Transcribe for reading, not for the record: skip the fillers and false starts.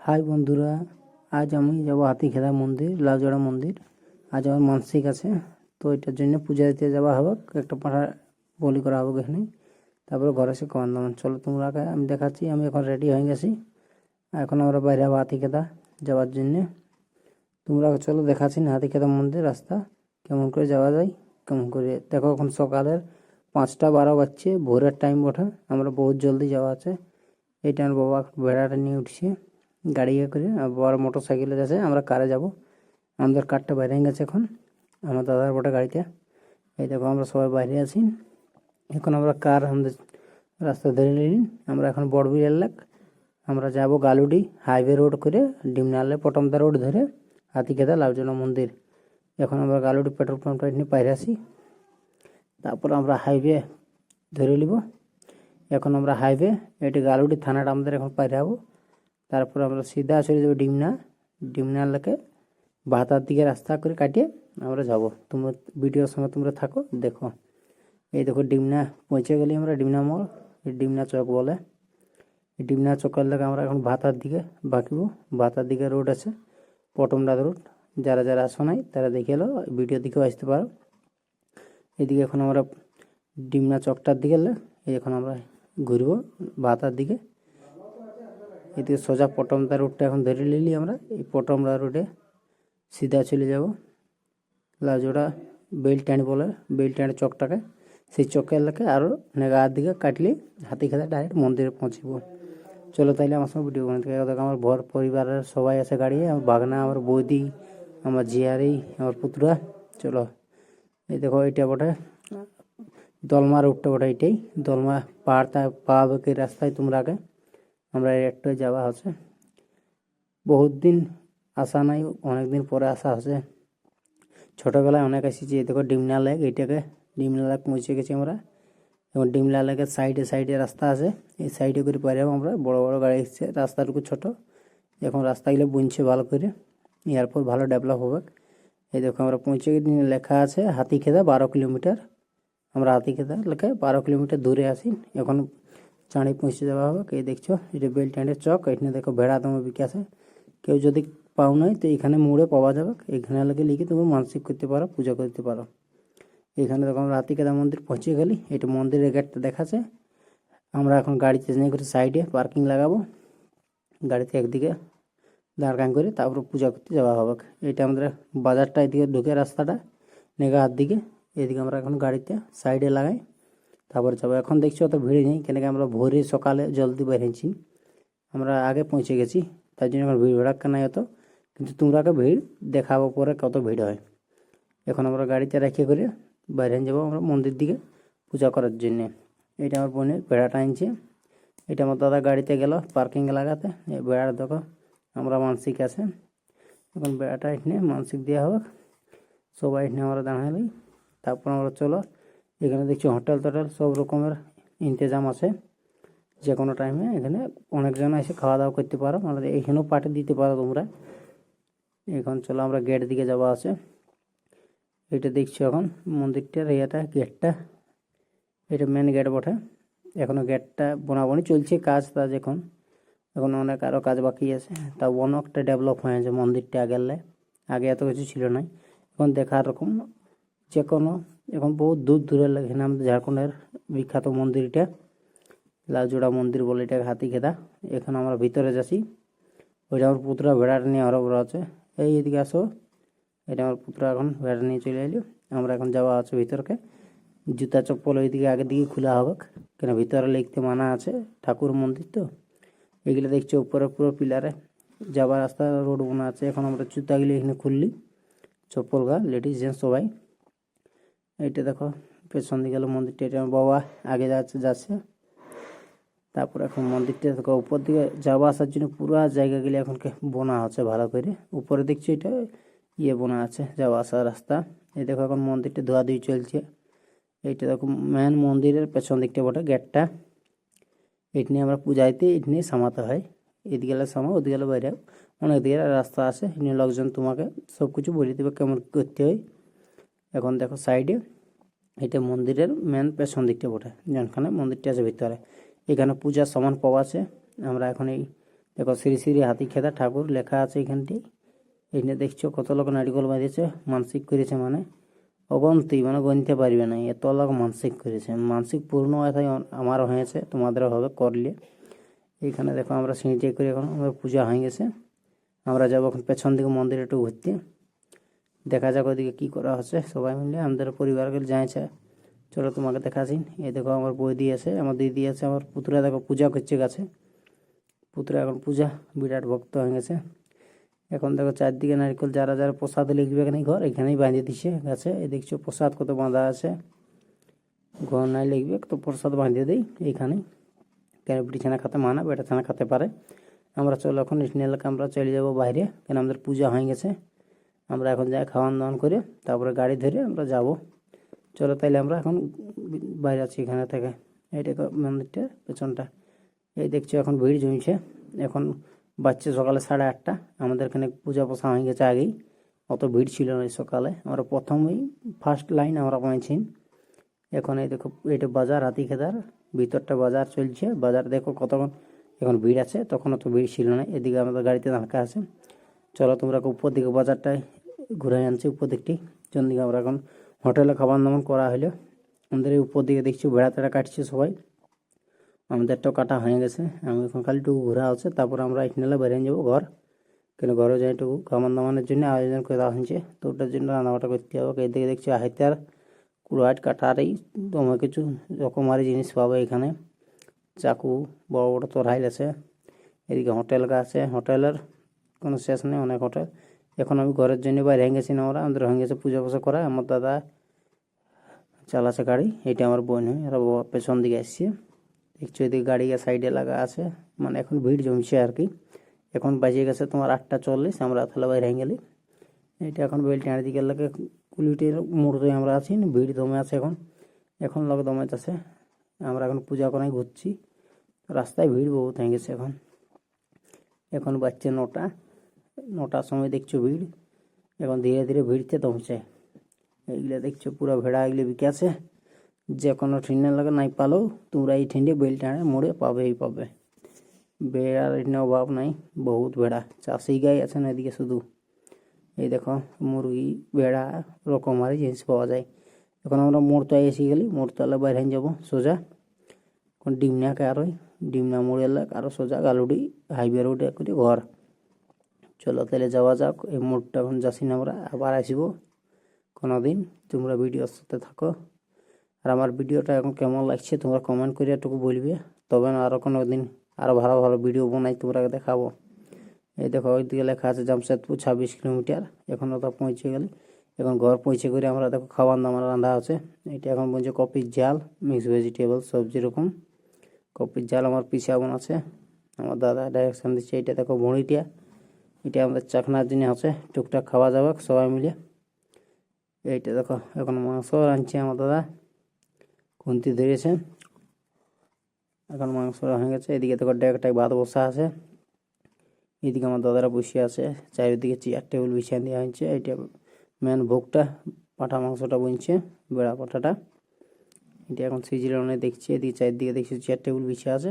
High বন্ধুরা, আজ আমি যাব হাতিখেদা মন্দির, লাউজোড়া মন্দির। আজ আমার মানসিক আছে, তো এটার জন্য পূজা দিতে যাওয়া হবে। একটা পাঠা বলি করা হবে এখানে, তারপরে ঘরে এসে খাওয়ান দাওয়ান। চলো তোমরা আগে, আমি দেখাচ্ছি। আমি এখন রেডি হয়ে গেছি, এখন আমরা বাইরে হবো হাতিখেদা যাওয়ার জন্যে। তোমরা চলো দেখাচ্ছি না হাতিখেদা মন্দির রাস্তা কেমন করে যাওয়া যায়। কেমন করে দেখো, এখন সকালের 5টা 12 বাজছে, ভোরের টাইম ওঠা। আমরা বহুত জলদি যাওয়া আছে। এইটা আমার বাবা ভেড়াটা নিয়ে উঠছে গাড়ি করে, আর বড় মোটর সাইকেলে যাচ্ছে, আমরা কারে যাব। আমাদের কারটা বাইরে গেছে এখন, আমার দাদার বটে গাড়িতে। এই দেখো আমরা সবাই বাইরে আছি। এখন আমরা কার আমাদের রাস্তা ধরে নিন। আমরা এখন বড়বিল এলাক, আমরা যাব গালুডি হাইওয়ে রোড করে ডিমনালে পটমদা রোড ধরে হাতিখেদা লাউজোড়া মন্দির। এখন আমরা গালুডি পেট্রোল পাম্পটা নিয়ে বাইরে আসি, তারপর আমরা হাইওয়ে ধরে নিব। এখন আমরা হাইওয়ে এটি গালুডি থানাটা আমাদের এখন পাইরে হবো। তারপর আমরা সিধা চলে যাবো ডিমনা লেকে ভাতার দিকে রাস্তা করে কাটিয়ে আমরা যাব। তোমরা ভিডিওর সঙ্গে তোমরা থাকো, দেখো। এই দেখো ডিমনা পৌঁছে গেলি আমরা, ডিমনা মোড়, ডিমনা চক বলে। ডিমনা চকের লেগে আমরা এখন ভাতার দিকে বাঁকিব। ভাতার দিকে রোড আছে, পটমডা রোড। যারা যারা আসো নাই তারা দেখে এলো, ভিডিও দিকেও আসতে পারো। এদিকে এখন আমরা ডিমনা চকটার দিকে এখন আমরা ঘুরব ভাতার দিকে। এদিকে সোজা পটমদা রোডটা এখন ধরে নিলি আমরা। এই পটমদা রোডে সিধা চলে যাব লাউজোড়া বেলটানি বলে, বেলটানি চকটাকে। সেই চকের এলাকায় আরও নেগার দিকে কাটলে হাতিখেদা ডাইরেক্ট মন্দিরে পৌঁছব। চলো তাইলে আমার সঙ্গে ভিডিও বানাতে। দেখো আমার ঘর পরিবারের সবাই আছে গাড়ি, আমার বাগনা, আমার বৌদি, আমার জিয়ারি, আমার পুতুরা। চলো, এই দেখো এইটা বটে দলমা রোডটা বটে, এইটাই দলমা পাহাড়টা পাওয়া কি রাস্তায় তোমরা আগে। আমরা একটু যাওয়া হচ্ছে, বহুত দিন আসা নাই, অনেক দিন পরে আসা হচ্ছে। ছোটোবেলায় অনেক আসিছি। দেখো ডিমনা লেক, এইটাকে ডিমনা লেক পৌঁছে গেছি আমরা। এবং ডিমনা লেকের সাইডে সাইডে রাস্তা আছে, এই সাইডে করে পারে আমরা। বড় বড় গাড়ি এসছে, রাস্তাটুকু ছোট। এখন রাস্তাগুলো বুনছে ভালো করে, এরপর ভালো ডেভেলপ হবে। এই দেখো আমরা পৌঁছে গেছি, লেখা আছে হাতিখেদা 12 কিলোমিটার। আমরা হাতিখেদা লেখায় 12 কিলোমিটার দূরে আসি। এখন চাঁড়ি পৌঁছে যাওয়া হবে। এই দেখছো এটা বেলটানের চক। এখানে দেখো ভেড়া তোমার বিকে আছে। কেউ যদি পাও নাই তো এখানে মোড়ে পাওয়া যাবে, এখানে লাগে লিখে তুমি মানসিক করতে পারো, পূজা করতে পারো। এখানে দেখো আমরা হাতিখেদা মন্দির পৌঁছে গেলি। এটা মন্দিরের গেটটা দেখাচ্ছে। আমরা এখন গাড়িতে নিয়ে করে সাইডে পার্কিং লাগাবো, গাড়িতে একদিকে দাঁড় করে, তারপর পূজা করতে যাওয়া হবে। এটা আমাদের বাজারটা এদিকে ঢুকে রাস্তাটা নেগার দিকে। এদিকে আমরা এখন গাড়িতে সাইডে লাগাই, তারপর যাবো। এখন দেখছি অত ভিড় নেই, কেন কি আমরা ভোরে সকালে জলদি বেরিয়েছি, আমরা আগে পৌঁছে গেছি। তার জন্য এখন ভিড় ভাড়াক্কা নাই অত, কিন্তু তোমরাকে ভিড় দেখাবো পরে কত ভিড় হয়। এখন আমরা গাড়িতে রেখে করে বাইরে যাবো আমরা মন্দির দিকে পূজা করার জন্যে। এটা আমার বোনের ভেড়াটা আনছে, এটা আমার দাদা গাড়িতে গেল পার্কিংয়ে লাগাতে। এই ভেড়াটা দেখো আমরা মানসিক আছে, এখন ভেড়াটা এখানে মানসিক দেওয়া হবে। সবাই এখানে আমরা দাঁড়ালি, তারপর আমরা চলো। এখানে দেখছি হোটেল টোটেল সব রকমের ইন্তজাম আছে, যে কোনো টাইমে এখানে অনেকজন এসে খাওয়া দাওয়া করতে পারো। আমাদের এখানেও পার্টি দিতে পারো তোমরা। এখন চলো আমরা গেট দিকে যাওয়া আছে। এটা দেখছো এখন মন্দিরটার ইয়েটা, গেটটা, এটা মেন গেট বটে। এখনও গেটটা বোনাবনি চলছে, কাজ তাজ এখন অনেক আরও কাজ বাকি আছে। তা অনেকটা ডেভেলপ হয়েছে মন্দিরটা আগে এত কিছু ছিল না। এখন দেখার রকম যে কোনো, এখন বহুত দূর দূরের লাগে না। আমাদের ঝাড়খণ্ডের বিখ্যাত মন্দিরটা লাউজোড়া মন্দির বলে, এটা হাতিখেদা। এখন আমরা ভিতরে যাচ্ছি। ওইটা আমার পুত্রা ভেড়াটা নিয়ে হরবড় আছে। এদিকে আসো, এটা আমার পুত্রা এখন ভেড়া নিয়ে চলে এলো। আমরা এখন যাওয়া আছে ভিতরকে। জুতা চপ্পল ওইদিকে আগের দিকে খোলা হবে, কেন ভিতরে লিখতে মানা আছে, ঠাকুর মন্দির তো। এগুলো দেখছো উপরে পুরো পিলারে যাবার রাস্তা রোড বোনা আছে। এখন আমরা জুতাগুলি এখানে খুললি, চপ্পল গা লেডিস জেন্টস সবাই। এইটা দেখো পেছন দিকে গেলো মন্দিরটা, এটা বাবা আগে যাচ্ছে। তারপর এখন মন্দিরটা দেখো উপর দিকে যাওয়া আসার জন্য পুরো জায়গাগুলি এখন বোনা আছে ভালো করে। উপরে দেখছি এটা বোনা আছে যাওয়া আসার রাস্তা। এই দেখো এখন মন্দিরটা ধোয়াধুয়ি চলছে। এইটা দেখো মেন মন্দিরের পেছন দিকটা বটে গেটটা। এটা নিয়ে আমরা পূজাইতে এটা নিয়ে সামাতে হয়। এদিকে গেলে সামা, ওদিকে গেলে বাইরে, অনেক দিকে রাস্তা আছে। এখানে লোকজন তোমাকে সব কিছু বলে দেবে কেমন করতে হয়। এখন দেখো সাইডে এটা মন্দিরের মেন পেছন দিকটা বটে, যেখানে মন্দিরটা আছে ভিতরে। এখানে পূজার সামান পাওয়া আছে। আমরা এখন এই দেখো শ্রী শ্রী হাতিখেদা ঠাকুর লেখা আছে এখানটি। এখানে দেখছো কত লোক নারিকল বাঁধিয়েছে, মানসিক করেছে, মানে অগন্তি, মানে গণতে পারবে না, এত লোক মানসিক করেছে। মানসিক পূর্ণ হয় আমারও হয়েছে, তোমাদেরও হবে করলে। এইখানে দেখো আমরা সিঁড়িটি করে এখন আমার পূজা হয়ে গেছে। আমরা যাবো এখন পেছন দিকে মন্দিরে একটু ঘুরতে, দেখা যাক ওইদিকে কী করা হচ্ছে। সবাই মিলে আমাদের পরিবারকে যাইছে, চলো তোমাকে দেখাছি। এই দেখো আমার বৌদি আছে, আমার দিদি আছে, আমার পুতুরা দেখো পূজা করছে গাছে। পুতুরা এখন পূজা বিরাট ভক্ত হয়ে গেছে। এখন দেখো চারদিকে নারকেল, যারা যারা প্রসাদ লিখবে এখানে ঘর এখানেই বাঁধিয়ে দিচ্ছে গাছে। এই দেখছো প্রসাদ কত বাঁধা আছে, ঘর নাই লিখবে তো প্রসাদ বাঁধিয়ে দিই এইখানেই। কেন বিটি ছানা খেতে মানা, বেটা ছানা খেতে পারে। আমরা চলো এখন এলাকা আমরা চলে যাবো বাইরে, কেন আমাদের পূজা হয়ে গেছে। আমরা এখন যাই খাওয়ান দাওয়ান করে, তারপরে গাড়ি ধরে আমরা যাব। চলো তাইলে আমরা এখন বাইরে আছি এখানে থেকে। এইটা মন্দিরটা পেছনটা, এই দেখছো এখন ভিড় জমছে। এখন বাচ্চা সকালে 8:30, আমাদের এখানে পূজা পোষা হয়ে গেছে আগেই, অত ভিড় ছিল না সকালে। আমরা প্রথমেই ফার্স্ট লাইন আমরা পাইছি। এখন এই দেখো এটা বাজার হাতিখেদার ভিতরটা বাজার চলছে। বাজার দেখো কতক্ষণ এখন ভিড় আছে, তখন অত ভিড় ছিল না। এদিকে আমাদের গাড়িতে ধাক্কা আছে। চলো তোমরা উপর দিকে বাজারটায় ঘুরে আনছি, উপর দিকটি দিকে আমরা এখন হোটেলে খাবার দাবার করা হলো। আমাদের এই উপর দিকে দেখছি ভেড়া তেড়া কাটছে সবাই, আমাদেরটাও কাটা হয়ে গেছে। আমি এখন খালি টুকু ঘোরা আছে, তারপর আমরা এখানে বেরিয়ে যাবো ঘর। কেন ঘরে যাই টুকু খাবার দাবানের জন্য আয়োজন করে দেওয়া হয়েছে, তো ওটার জন্য রান্নাবাটা করতে হবে। এই দিকে দেখছি হাইতার কুড়াট কাটার এই তোমার কিছু রকমারি জিনিস পাবে এখানে, চাকু, বড় বড় তরহাইল আছে। এদিকে হোটেল আছে, হোটেলের কোনো শেষ নেই, অনেক হোটেল। এখন আমি ঘরের জন্য বাইরে হয়ে গেছি না, আমাদের হয়ে গেছে পূজা ফুজা করা। আমার দাদা চালাচ্ছে গাড়ি, এটা আমার বোন হয়, আর পেছন দিকে আসছে। দেখছো এদিকে গাড়ি সাইডে লাগা আছে, মানে এখন ভিড় জমছে আর কি। এখন বাজে গেছে তোমার 8:40, আমরা তাহলে বাইরে হয়ে গেলি। এটা এখন বেলটার দিকে লাগে কুলিটির মোড়তে আমরা আছি, ভিড় দমে আছে এখন, এখন লোক দমাইতেছে। আমরা এখন পূজা করাই ঘুরছি, রাস্তায় ভিড় বহুত হয়ে গেছে এখন। এখন বাজছে 9টার সময় দেখছো ভিড়, এখন ধীরে ধীরে ভিড়তে দমছে। এইগুলো দেখছো পুরো ভেড়া এগুলো বিকে আছে, যে কোনো ট্রেনে লাগে নাই পালেও তোমরা এই ট্রেনে বেলটানে মোড়ে পাবেই পাবে। ভেড়ার এখানে অভাব নাই, বহুত ভেড়া, চাষি গাই আছে না এদিকে শুধু। এই দেখো মুরগি, ভেড়া, রকমারি জিনিস পাওয়া যায়। এখন আমরা মোড়তায় এসে গেলি, মোড়তলা বাইরে যাবো সোজা। এখন ডিমনা কারোই ডিমনা মোড়ে এলাক আরও সোজা গালুডি হাইওয়ে রোডে করে ঘর। চলো তাহলে যাওয়া যাক। এই মোড়টা এখন যাচ্ছি না, আমরা আবার আসবো কোনো দিন। তোমরা ভিডিওর সাথে থাকো, আর আমার ভিডিওটা এখন কেমন লাগছে তোমরা কমেন্ট করে একটু বলবে, তবে না আরও কোনো দিন আরও ভালো ভালো ভিডিও বানাই তোমরা দেখাবো। এই দেখো ওইদিকে লেখা আছে জামশেদপুর 26 কিলোমিটার, এখন ওটা পৌঁছে গেলে। এখন ঘর পৌঁছে করে আমরা দেখো খাবার দাবার রান্না আছে। এটা এখন বলছে কপির জাল, মিক্স ভেজিটেবল সবজি রকম কপির জাল। আমার পিসা বোন আছে, আমার দাদা ডাইরেকশন দিচ্ছে। এটা দেখো বড়িটা, এটা আমাদের চাকনার জন্য আছে, টুকটাক খাওয়া যাবে সবাই মিলে। এইটা দেখো এখন মাংস রাঁধছে আমার দাদা, খুন্তি ধরেছে, এখন মাংস হয়ে গেছে। এদিকে দেখো ডেকটায় ভাত বসা আছে, এদিকে আমার দাদারা বসে আছে, চারিদিকে চেয়ার টেবিল বিছিয়ে দেওয়া হয়েছে। এটা মেন ভোগটা, পাঁঠা মাংসটা বনছে, বেড়া পাঠাটা। এটা এখন সিজিল দেখছি। এদিকে চারিদিকে দেখছি চেয়ার টেবিল বিছিয়ে আছে।